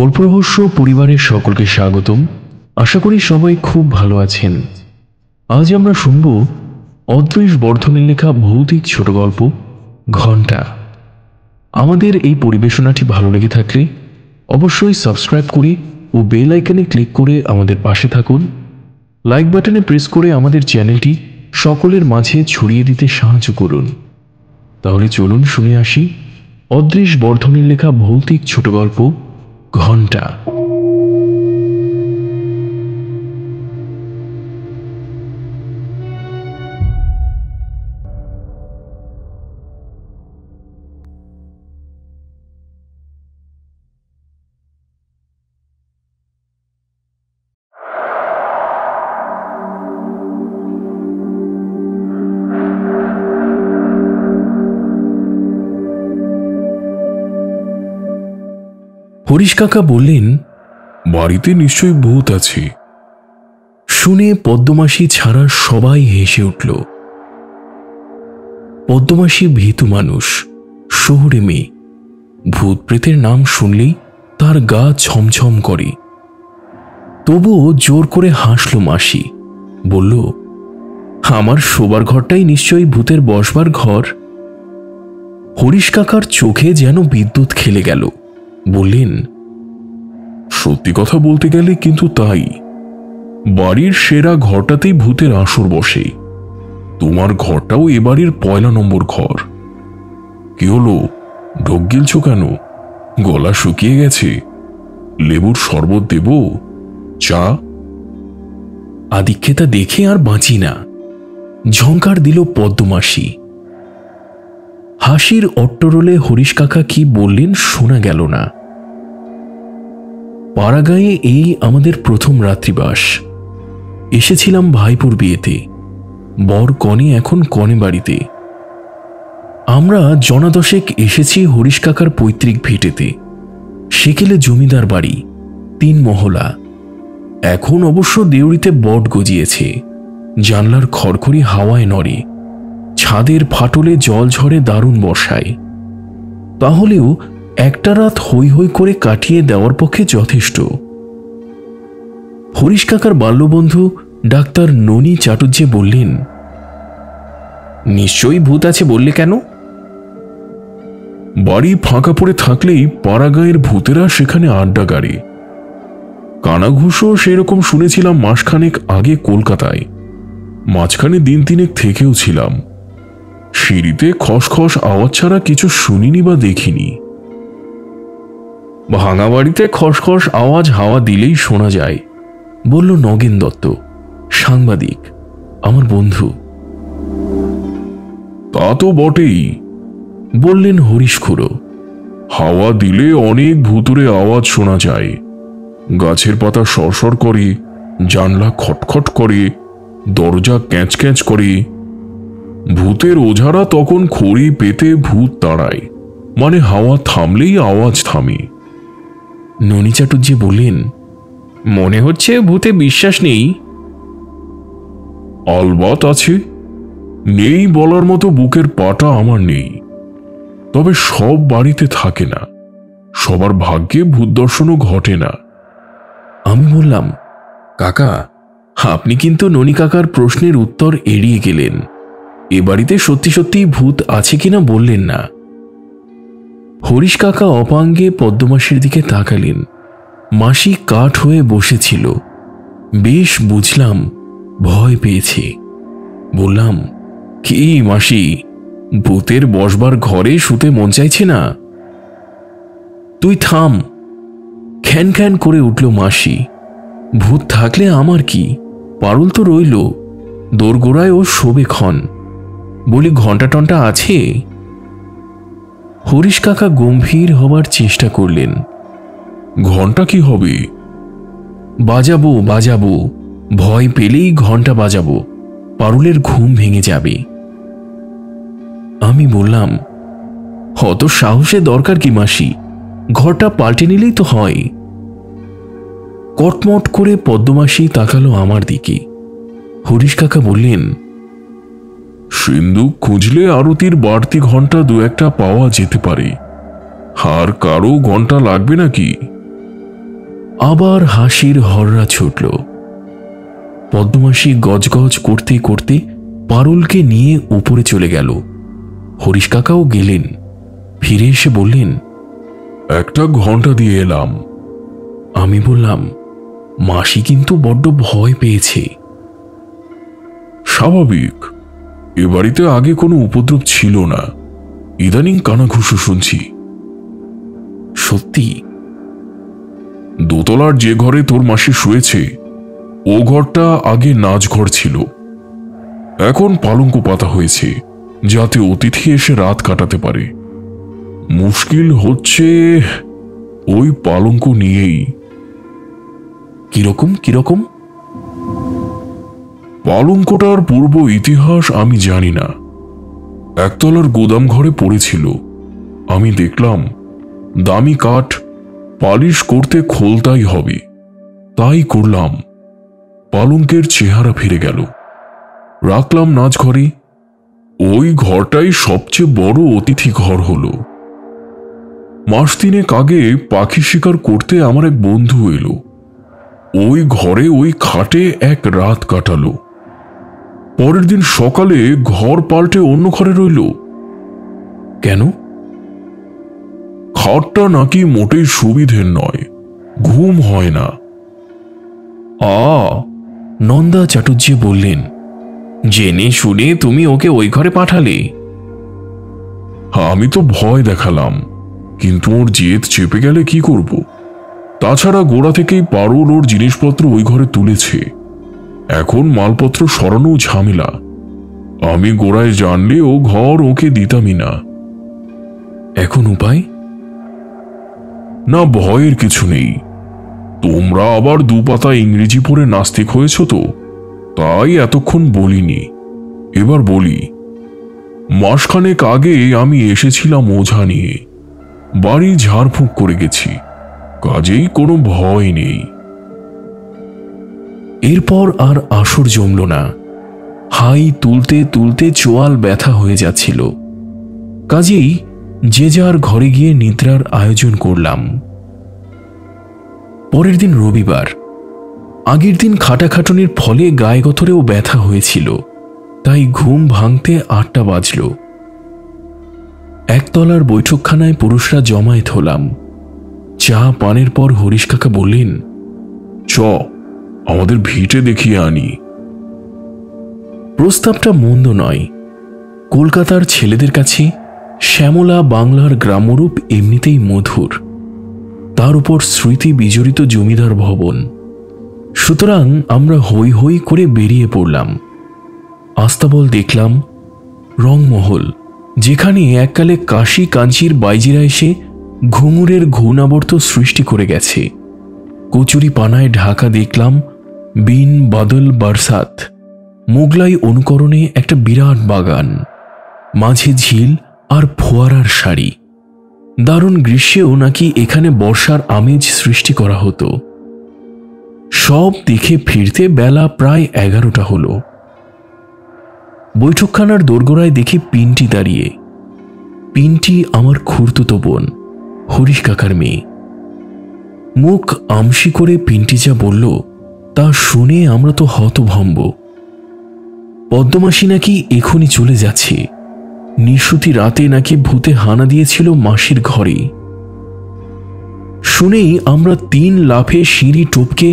গল্প রহস্য পরিবারের সকলকে স্বাগতম। আশা করি সবাই খুব ভালো আছেন। আজ আমরা শুনব অদৃশ বর্ধনের লেখা ভৌতিক ছোট গল্প ঘণ্টা। আমাদের এই পরিবেশনাটি ভালো লেগে থাকলে অবশ্যই সাবস্ক্রাইব করে ও বেল আইকনে ক্লিক করে আমাদের পাশে থাকুন। লাইক বাটনে প্রেস করে আমাদের চ্যানেলটি সকলের মাঝে ছড়িয়ে দিতে সাহায্য করুন। তাহলে চলুন শুনে আসি অদৃশ বর্ধনের লেখা ভৌতিক ছোট গল্প ঘণ্টা। হরিশ কাকা বললেন, বাড়িতে নিশ্চয়ই ভূত আছে। শুনে পদ্মমাসি ছাড়া সবাই হেসে উঠল। পদ্মমাসি ভীতু মানুষ, শহুরে মেয়ে। ভূত প্রেতের নাম শুনলেই তার গা ছমছম করে। তবুও জোর করে হাসল মাসি, বলল, আমার শোবার ঘরটাই নিশ্চয়ই ভূতের বসবার ঘর। হরিশ কাকার চোখে যেন বিদ্যুৎ খেলে গেল। বললেন, সত্যি কথা বলতে গেলে কিন্তু তাই। বাড়ির সেরা ঘরটাতেই ভূতের আসর বসে। তোমার ঘরটাও এ বাড়ির ১ নম্বর ঘর। কি হলো, ঢোক গিলছ কেন? গলা শুকিয়ে গেছে? লেবুর শরবত দেব? চা? আদিক্ষেতা দেখে আর বাঁচি না, ঝংকার দিল পদ্মমাসি। হাসির অট্টরোলে হরিশ কাকা কি বললেন শোনা গেল না। পাড়াগাঁয়ে এই আমাদের প্রথম রাত্রিবাস। এসেছিলাম ভাইপুর বিয়েতে। বর কনে এখন কনে বাড়িতে। আমরা জনাদশেক এসেছি হরিশ কাকার পৈতৃক ভিটেতে। সেকেলে জমিদার বাড়ি, ৩ মহলা। এখন অবশ্য দেউড়িতে বট গজিয়েছে। জানলার খড়খড়ি হাওয়ায় নড়ে, ছাদের ফাটলে জল ঝরে দারুণ বর্ষায়। তাহলেও একটা রাত হৈ হৈ করে কাটিয়ে দেওয়ার পক্ষে যথেষ্ট। হরিশ কাকার বাল্যবন্ধু ডাক্তার ননী চাটুর্যে বললেন, নিশ্চয়ই ভূত আছে বললে কেন? বাড়ি ফাঁকা পড়ে থাকলেই পাড়াগাঁয়ের ভূতেরা সেখানে আড্ডা গাড়ে। কানাঘুষও সেরকম শুনেছিলাম মাসখানেক আগে কলকাতায়। মাঝখানে দিন ৩ থেকেও ছিলাম। সিঁড়িতে খসখস আওয়াজ ছাড়া কিছু শুনিনি বা দেখিনি। ভাঙা বাড়িতে খসখস আওয়াজ হাওয়া দিলেই শোনা যায়, বলল নগেন দত্ত, সাংবাদিক, আমার বন্ধু। তা তো বটেই, বললেন হরিশ খুড়ো। হাওয়া দিলে অনেক ভুতুরে আওয়াজ শোনা যায়। গাছের পাতা সরসর করে, জানলা খটখট করে, দরজা ক্যাঁচ ক্যাঁচ করে। ভূতের ওঝারা তখন খড়ি পেতে ভূত তাড়ায়, মানে হাওয়া থামলেই আওয়াজ থামে। ননী চাটুর্যে বললেন, মনে হচ্ছে ভূতে বিশ্বাস নেই। আলবাত আছে, নেই বলার মতো বুকের পাটা আমার নেই। তবে সব বাড়িতে থাকে না, সবার ভাগ্যে ভূত দর্শনও ঘটে না। আমি বললাম, কাকা, আপনি কিন্তু ননী কাকার প্রশ্নের উত্তর এড়িয়ে গেলেন। এ বাড়িতে সত্যি সত্যি ভূত আছে কিনা বললেন না। হরিশ কাকা অপাঙ্গে পদ্মমাসির দিকে তাকালেন। মাসি কাঠ হয়ে বসেছিল। বেশ বুঝলাম ভয় পেয়েছে। বললাম, কি মাসি, ভূতের বসবার ঘরে শুতে মন চাইছে না? তুই থাম, খ্যান খ্যান করে উঠল মাসি। ভূত থাকলে আমার কি, পারুল তো রইল, দোরগোড়ায় ও শোবে ক্ষণ। বলি, ঘণ্টা টন্টা আছে? হরিশ কাকা গম্ভীর হবার চেষ্টা করলেন। ঘণ্টা কি হবে? বাজাবো বাজাবো, ভয় পেলেই ঘণ্টা বাজাবো, পারুলের ঘুম ভেঙে যাবে। আমি বললাম, অত সাহসে দরকার কি মাসি, ঘরটা পাল্টে নিলেই তো হয়। কটমট করে পদ্মমাসি তাকালো আমার দিকে। হরিশ কাকা বললেন, সিন্ধুক খুঁজলে আরতির বাড়তি ঘণ্টা ২-১টা পাওয়া যেতে পারে। আর কারো ঘণ্টা লাগবে নাকি? আবার হাসির হররা ছুটল। পদ্মমাসী গজগজ করতে করতে পারুলকে নিয়ে উপরে চলে গেল। হরিশ কাকাও গেলেন। ফিরে এসে বললেন, একটা ঘন্টা দিয়ে এলাম। আমি বললাম, মাসি কিন্তু বড্ড ভয় পেয়েছে। স্বাভাবিক, এ বাড়িতে আগে কোনো উপদ্রব ছিল না, ইদানিং কানাঘুষো শুনছি। সত্যি? দোতলার যে ঘরে তোর মাসি শুয়েছে ও ঘরটা আগে নাচঘর ছিল, এখন পালঙ্ক পাতা হয়েছে যাতে অতিথি এসে রাত কাটাতে পারে। মুশকিল হচ্ছে ওই পালঙ্ক নিয়েই। কিরকম কিরকম? পালঙ্কটার পূর্ব ইতিহাস আমি জানি না। একতলার গোদাম ঘরে পড়েছিল, আমি দেখলাম দামি কাঠ, পালিশ করতে খোলতাই হবে, তাই করলাম। পালঙ্কের চেহারা ফিরে গেল, রাখলাম নাচঘরে। ওই ঘরটাই সবচেয়ে বড় অতিথি ঘর হলো। মাস তিনেক আগে পাখি শিকার করতে আমার এক বন্ধু এলো, ওই ঘরে ওই খাটে এক রাত কাটালো। পরের দিন সকালে ঘর পাল্টে অন্য ঘরে রইল। কেন? খাটটা নাকি মোটেই সুবিধের নয়, ঘুম হয় না। নন্দা চাটুর্যে বললেন, জেনে শুনে তুমি ওকে ওই ঘরে পাঠালে? আমি তো ভয় দেখালাম, কিন্তু ওর জেদ চেপে গেলে কি করব? তাছাড়া গোড়া থেকেই পারুল ওর জিনিসপত্র ওই ঘরে তুলেছে, এখন মালপত্র সরানো ঝামেলা। আমি গোড়ায় জানলে ও ঘর ওকে দিতামই না। এখন উপায়? না, ভয়ের কিছু নেই। তোমরা আবার দুপাতা ইংরেজি পড়ে নাস্তিক হয়েছ তো, তাই এতক্ষণ বলিনি। এবার বলি, মাসখানেক আগে আমি এসেছিলাম ওঝা নিয়ে, বাড়ি ঝাড়ফুঁক করে গেছি, কাজেই কোনো ভয় নেই। এরপর আর আসর জমল না। হাই তুলতে তুলতে চোয়াল ব্যথা হয়ে যাচ্ছিল। কাজেই যে যার ঘরে গিয়ে নিদ্রার আয়োজন করলাম। পরের দিন রবিবার। আগের দিন খাটাখাটুনির ফলে গায়ে গতরেও ব্যথা হয়েছিল, তাই ঘুম ভাঙতে 8টা বাজল। একতলার বৈঠকখানায় পুরুষরা জমায়েত হলাম। চা পানের পর হরিশ কাকা বললেন, চ আমাদের ভিটে দেখিয়ে আনি। প্রস্তাবটা মন্দ নয়। কলকাতার ছেলেদের কাছে শ্যামলা বাংলার গ্রামরূপ এমনিতেই মধুর, তার উপর স্মৃতি বিজড়িত জমিদার ভবন। সুতরাং আমরা হই হই করে বেরিয়ে পড়লাম। আস্তাবল দেখলাম, রংমহল, যেখানে এককালে কাশি কাঞ্চির বাইজিরা এসে ঘুঙুরের ঘূর্ণাবর্ত সৃষ্টি করে গেছে। কচুরি পানায় ঢাকা দেখলাম বিন বাদল বারসাত। মোগলাই অনুকরণে একটা বিরাট বাগান, মাঝে ঝিল আর ফোয়ারার সারি। দারুণ গ্রীষ্মেও নাকি এখানে বর্ষার আমেজ সৃষ্টি করা হতো। সব দেখে ফিরতে বেলা প্রায় 11টা হলো। বৈঠকখানার দোরগোড়ায় দেখি পিন্টি দাঁড়িয়ে। পিন্টি আমার খুড়তুতো বোন, হরিশ কাকার মেয়ে। মুখ আমসি করে পিন্টি যা বলল তা শুনে আমরা তো হতভম্ব। পদ্মমাসি নাকি এখনই চলে যাচ্ছে, নিশুতি রাতে নাকি ভূতে হানা দিয়েছিল মাসির ঘরে। শুনেই আমরা 3 লাফে সিঁড়ি টপকে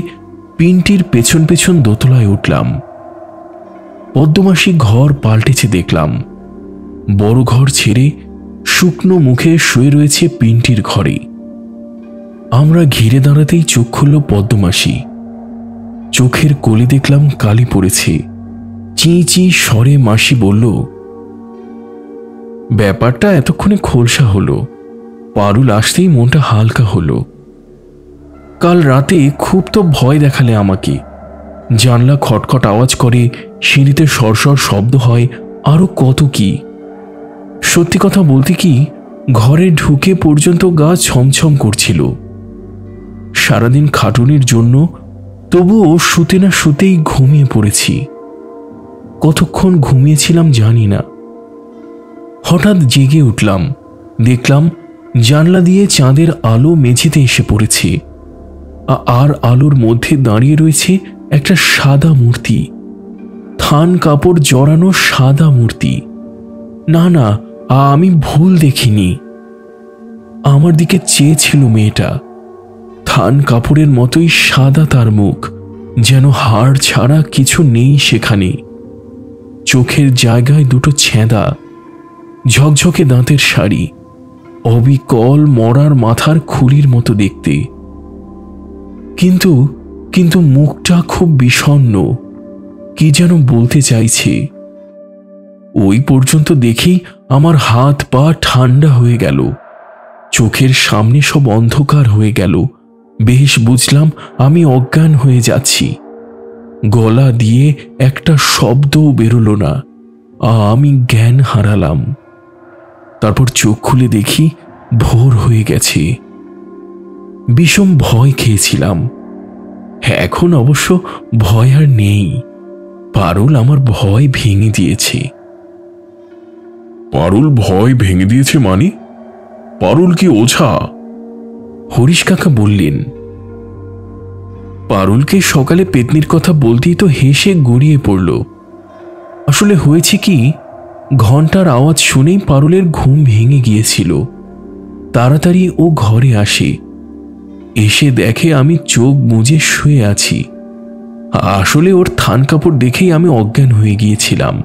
পিন্টির পেছন পেছন দোতলায় উঠলাম। পদ্মমাসি ঘর পাল্টেছে দেখলাম। বড় ঘর ছেড়ে শুকনো মুখে শুয়ে রয়েছে পিন্টির ঘরে। আমরা ঘিরে দাঁড়াতেই চোখ খুলল পদ্মমাসি। চোখের কোলে দেখলাম কালি পড়েছে। চিঁ চিঁ স্বরে মাসি বলল, ব্যাপারটা এতক্ষণে খোলসা হলো। পারুল আসতেই মনটা হালকা হলো। কাল রাতে খুব তো ভয় দেখালে আমাকে। জানলা খটখট আওয়াজ করে, সিঁড়িতে সরসর শব্দ হয়, আরো কত কি। সত্যি কথা বলতে কি, ঘরে ঢুকে পর্যন্ত গা ছমছম করছিল। সারাদিন খাটুনির জন্য তবুও শুতে না শুতেই ঘুমিয়ে পড়েছি। কতক্ষণ ঘুমিয়েছিলাম জানি না। হঠাৎ জেগে উঠলাম, দেখলাম জানলা দিয়ে চাঁদের আলো মেঝেতে এসে পড়েছে। আর আলোর মধ্যে দাঁড়িয়ে রয়েছে একটা সাদা মূর্তি, থান কাপড় জড়ানো সাদা মূর্তি। না না, আমি ভুল দেখিনি। আমার দিকে চেয়েছিল মেয়েটা। থান কাপড়ের মতোই সাদা তার মুখ, যেন হাড় ছাড়া কিছু নেই সেখানে। চোখের জায়গায় দুটো ছেঁদা, ঝকঝকে দাঁতের শাড়ি, অবিকল মরার মাথার খুলির মতো দেখতে। কিন্তু কিন্তু মুখটা খুব বিষণ্ণ, কি যেন বলতে চাইছে। ওই পর্যন্ত দেখেই আমার হাত পা ঠান্ডা হয়ে গেল, চোখের সামনে সব অন্ধকার হয়ে গেল। বেশ বুঝলাম আমি অজ্ঞান হয়ে যাচ্ছি। গলা দিয়ে একটা শব্দও বেরোলো না, আমি জ্ঞান হারালাম। তারপর চোখ খুলে দেখি ভোর হয়ে গেছে। বিষম ভয় খেয়েছিলাম। এখন অবশ্য ভয় আর নেই। পারুল আমার ভয় ভেঙে দিয়েছে। পারুল ভয় ভেঙে দিয়েছে মানে? পারুল কি ওঝা? হরিশ কাকা বললেন। পারুলকে সকালে পেতনির কথা বলতেই তো হেসে গড়িয়ে পড়ল। আসলে হয়েছে কি, ঘন্টার আওয়াজ শুনেই পারুলের ঘুম ভেঙে গিয়েছিল। তাড়াতাড়ি ও ঘরে আসে, এসে দেখে আমি চোখ মুজে শুয়ে আছি। আসলে ওর থান কাপড় দেখেই আমি অজ্ঞান হয়ে গিয়েছিলাম।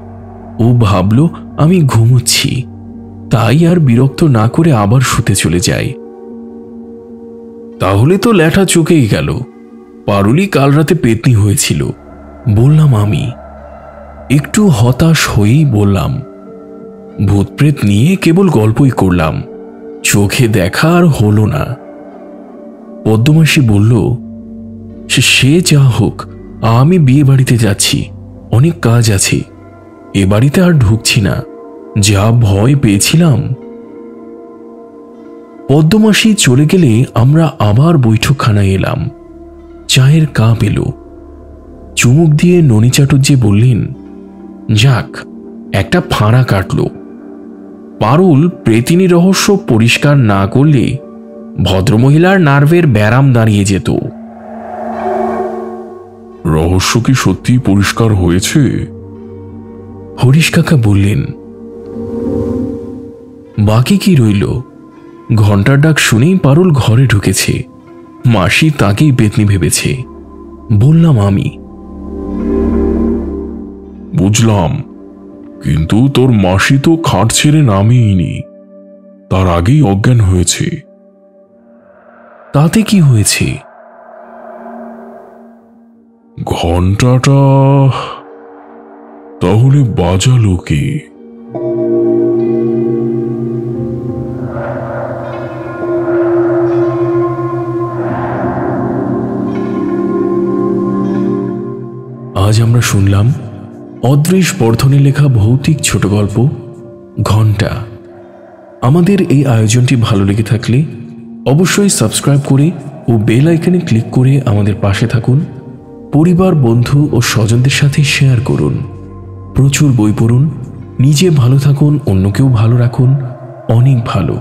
ও ভাবল আমি ঘুমোচ্ছি, তাই আর বিরক্ত না করে আবার শুতে চলে যায়। তাহলে তো ল্যাঠা চোখেই গেল। পারুলই কাল রাতে পেতনি হয়েছিল, বললাম আমি। একটু হতাশ হয়েই বললাম, ভূতপ্রেত নিয়ে কেবল গল্পই করলাম, চোখে দেখা আর হলো না। পদ্মমাসী বলল, সে যা হোক, আমি বিয়ে বাড়িতে যাচ্ছি, অনেক কাজ আছে, এ বাড়িতে আর ঢুকছি না, যা ভয় পেয়েছিলাম। পদ্মমাসী চলে গেলে আমরা আবার বৈঠকখানায় এলাম। চায়ের কাপ এলো। চুমুক দিয়ে ননী চাটুর্যে বললেন, যাক, একটা ফাঁড়া কাটল। পারুল প্রেতিনী রহস্য পরিষ্কার না করলে ভদ্রমহিলার নার্ভের ব্যারাম দাঁড়িয়ে যেত। রহস্য কি সত্যি পরিষ্কার হয়েছে? হরিশ কাকা বললেন। বাকি কি রইল? ঘন্টার ডাক শুনেই পারুল ঘরে ঢুকেছে। মাসি তাকেই পেতনি ভেবেছে, বললাম আমি। বুঝলাম, কিন্তু তোর মাসি তো খাট ছেড়ে নামেইনি, তার আগেই অজ্ঞান হয়েছে। তাতে কি হয়েছে? ঘন্টাটা তাহলে বাজালো কে? আজ আমরা শুনলাম অদৃশ বর্ধনের লেখা ভৌতিক ছোট গল্প ঘন্টা। আমাদের এই আয়োজনটি ভালো লেগে থাকলে অবশ্যই সাবস্ক্রাইব করে ও বেল আইকনে ক্লিক করে আমাদের পাশে থাকুন। পরিবার, বন্ধু ও স্বজনদের সাথে শেয়ার করুন। প্রচুর বই পড়ুন, নিজে ভালো থাকুন, অন্যকেও ভালো রাখুন। অনেক ভালো।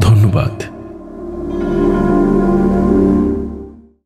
ধন্যবাদ।